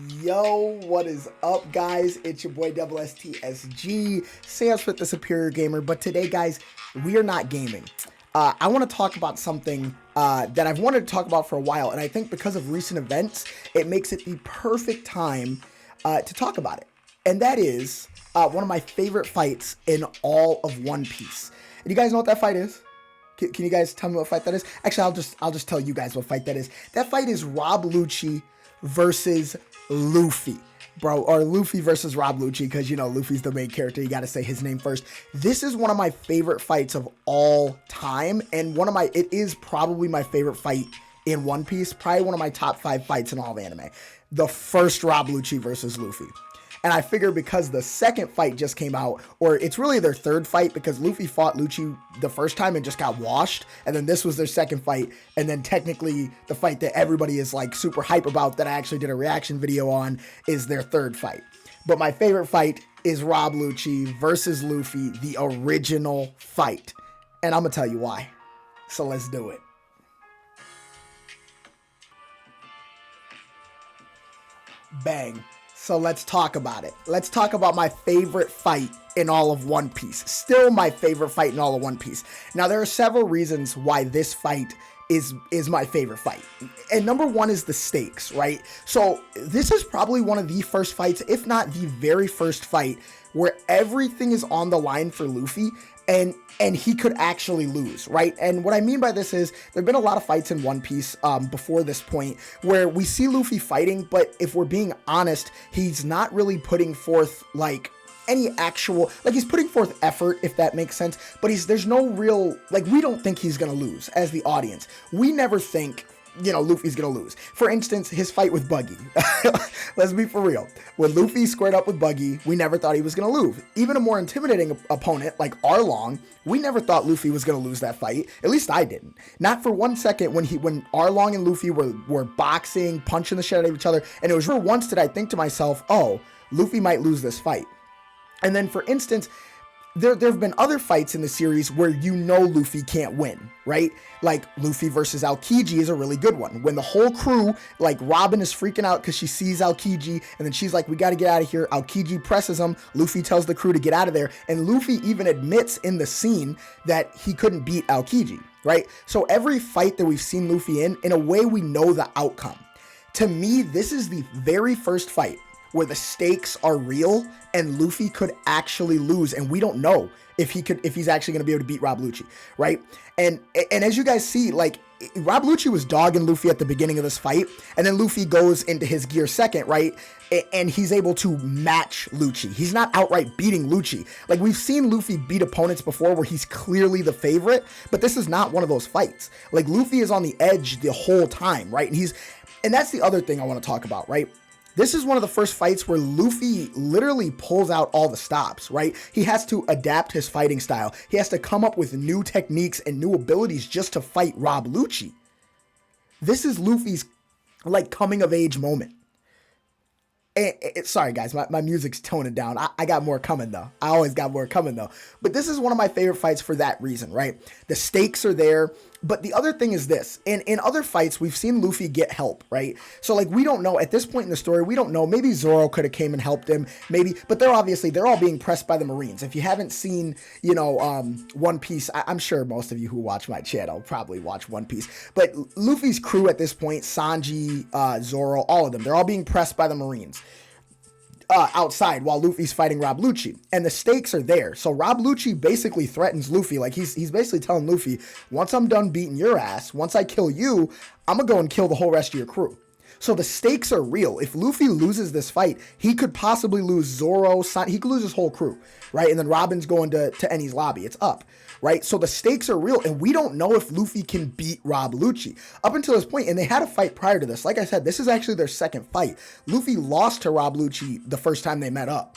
Yo, what is up, guys? It's your boy Double STSG, Sam's with the Superior Gamer. But today, guys, we are not gaming. I want to talk about something that I've wanted to talk about for a while, and I think because of recent events, it makes it the perfect time to talk about it. And that is one of my favorite fights in all of One Piece. And you guys know what that fight is? Can you guys tell me what fight that is? Actually, I'll just tell you guys what fight that is. That fight is Rob Lucci versus Luffy, bro, or Luffy versus Rob Lucci, because you know Luffy's the main character. You got to say his name first. This is one of my favorite fights of all time, and it is probably my favorite fight in One Piece. Probably one of my top 5 fights in all of anime. The first Rob Lucci versus Luffy. And I figure because the second fight just came out, or it's really their third fight, because Luffy fought Lucci the first time and just got washed. And then this was their second fight. And then technically the fight that everybody is like super hype about that I actually did a reaction video on is their third fight. But my favorite fight is Rob Lucci versus Luffy, the original fight. And I'm going to tell you why. So let's do it. Bang. So let's talk about it. Let's talk about my favorite fight in all of One Piece. Still my favorite fight in all of One Piece. Now, there are several reasons why this fight is my favorite fight. And number one is the stakes, right? So this is probably one of the first fights, if not the very first fight, where everything is on the line for Luffy and he could actually lose, right? And what I mean by this is there have been a lot of fights in One Piece before this point where we see Luffy fighting, but if we're being honest, he's not really putting forth like any actual, like he's putting forth effort, if that makes sense, but there's no real, like we don't think he's gonna lose as the audience. We never think, you know, Luffy's gonna lose. For instance, his fight with Buggy. Let's be for real. When Luffy squared up with Buggy, we never thought he was gonna lose. Even a more intimidating opponent like Arlong, we never thought Luffy was gonna lose that fight. At least I didn't. Not for 1 second when Arlong and Luffy were boxing, punching the shit out of each other, and it was for once did I think to myself, oh, Luffy might lose this fight. And then, for instance, there have been other fights in the series where you know Luffy can't win, right? Like Luffy versus Aokiji is a really good one. When the whole crew, like Robin is freaking out because she sees Aokiji, and then she's like, we got to get out of here. Aokiji presses him. Luffy tells the crew to get out of there. And Luffy even admits in the scene that he couldn't beat Aokiji, right? So every fight that we've seen Luffy in a way we know the outcome. To me, this is the very first fight where the stakes are real and Luffy could actually lose, and we don't know if he's actually going to be able to beat Rob Lucci, right? And as you guys see, like Rob Lucci was dogging Luffy at the beginning of this fight, and then Luffy goes into his gear second, right? And he's able to match Lucci. He's not outright beating Lucci. Like we've seen Luffy beat opponents before where he's clearly the favorite, but this is not one of those fights. Like Luffy is on the edge the whole time, right? And that's the other thing I want to talk about, right? This is one of the first fights where Luffy literally pulls out all the stops, right? He has to adapt his fighting style. He has to come up with new techniques and new abilities just to fight Rob Lucci. This is Luffy's like coming of age moment. Sorry guys, my music's toning down. I got more coming though. I always got more coming though. But this is one of my favorite fights for that reason, right? The stakes are there. But the other thing is this, in other fights, we've seen Luffy get help, right? So like, we don't know at this point in the story, we don't know, maybe Zoro could have came and helped him, maybe, but they're all being pressed by the Marines. If you haven't seen, you know, One Piece, I'm sure most of you who watch my channel probably watch One Piece, but Luffy's crew at this point, Sanji, Zoro, all of them, they're all being pressed by the Marines. Outside while Luffy's fighting Rob Lucci, and the stakes are there. So Rob Lucci basically threatens Luffy, like he's basically telling Luffy, once I'm done beating your ass, once I kill you, I'm gonna go and kill the whole rest of your crew. So the stakes are real. If Luffy loses this fight, he could possibly lose Zoro, he could lose his whole crew, right? And then Robin's going to Eni's lobby. It's up, right? So the stakes are real, and we don't know if Luffy can beat Rob Lucci. Up until this point, and they had a fight prior to this. Like I said, this is actually their second fight. Luffy lost to Rob Lucci the first time they met up.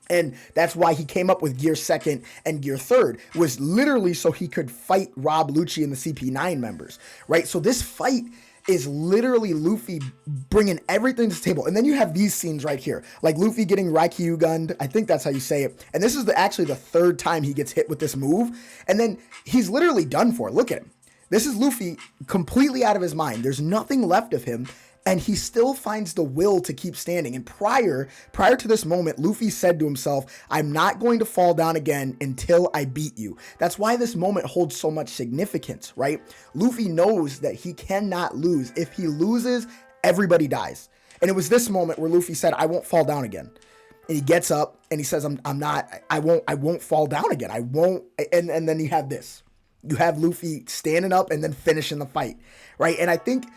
And that's why he came up with gear second and gear third, was literally so he could fight Rob Lucci and the CP9 members, right? So this fight is literally Luffy bringing everything to the table. And then you have these scenes right here, like Luffy getting Raikyu-gunned. I think that's how you say it. And this is actually the third time he gets hit with this move. And then he's literally done for. Look at him. This is Luffy completely out of his mind. There's nothing left of him. And he still finds the will to keep standing. And prior to this moment, Luffy said to himself, I'm not going to fall down again until I beat you. That's why this moment holds so much significance, right? Luffy knows that he cannot lose. If he loses, everybody dies. And it was this moment where Luffy said, I won't fall down again. And he gets up and he says, I won't fall down again. I won't. And then you have this. You have Luffy standing up and then finishing the fight, right? And I think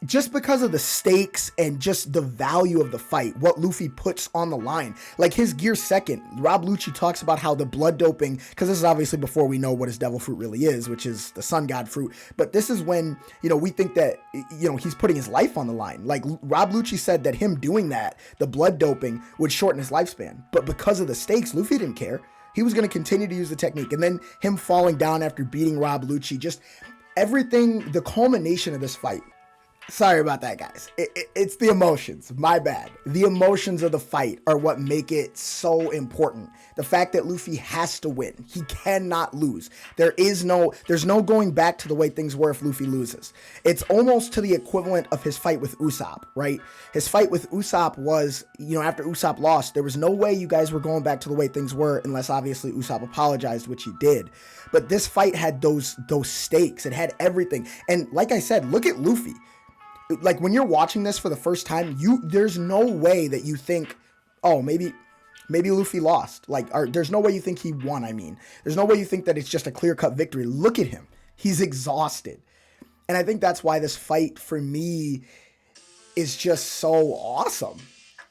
just because of the stakes and just the value of the fight, what Luffy puts on the line, like his gear second, Rob Lucci talks about how the blood doping, because this is obviously before we know what his devil fruit really is, which is the sun god fruit. But this is when, we think that, he's putting his life on the line. Like Rob Lucci said that him doing that, the blood doping, would shorten his lifespan. But because of the stakes, Luffy didn't care. He was going to continue to use the technique. And then him falling down after beating Rob Lucci, just everything, the culmination of this fight. Sorry about that, guys. It's the emotions. My bad. The emotions of the fight are what make it so important. The fact that Luffy has to win. He cannot lose. There's no going back to the way things were if Luffy loses. It's almost to the equivalent of his fight with Usopp, right? His fight with Usopp was, after Usopp lost, there was no way you guys were going back to the way things were unless obviously Usopp apologized, which he did. But this fight had those stakes. It had everything. And like I said, look at Luffy. Like when you're watching this for the first time, there's no way that you think, oh, maybe Luffy lost. There's no way you think he won. I mean, there's no way you think that it's just a clear-cut victory. Look at him. He's exhausted. And I think that's why this fight for me is just so awesome.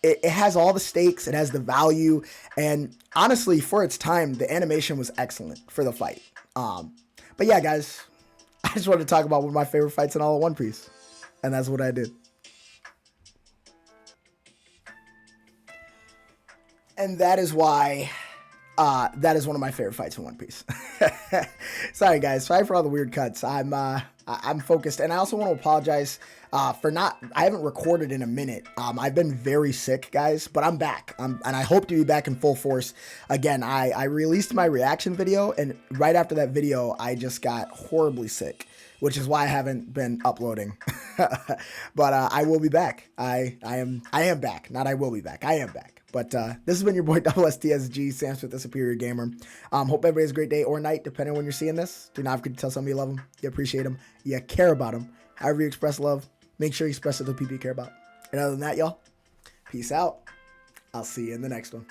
It has all the stakes. It has the value. And honestly, for its time, the animation was excellent for the fight. But yeah, guys, I just wanted to talk about one of my favorite fights in all of One Piece. And that's what I did. And that is why that is one of my favorite fights in One Piece. Sorry, guys. Sorry for all the weird cuts. I'm focused. And I also want to apologize I haven't recorded in a minute. I've been very sick, guys, but I'm back. And I hope to be back in full force. Again, I released my reaction video, and right after that video, I just got horribly sick, which is why I haven't been uploading. But I will be back. I am back. Not I will be back. I am back. But this has been your boy STSG, Sam Smith, the Superior Gamer. Hope everybody has a great day or night, depending on when you're seeing this. Do not forget to tell somebody you love them, you appreciate them, you care about them. However you express love, make sure you express it to the people you care about. And other than that, y'all, peace out. I'll see you in the next one.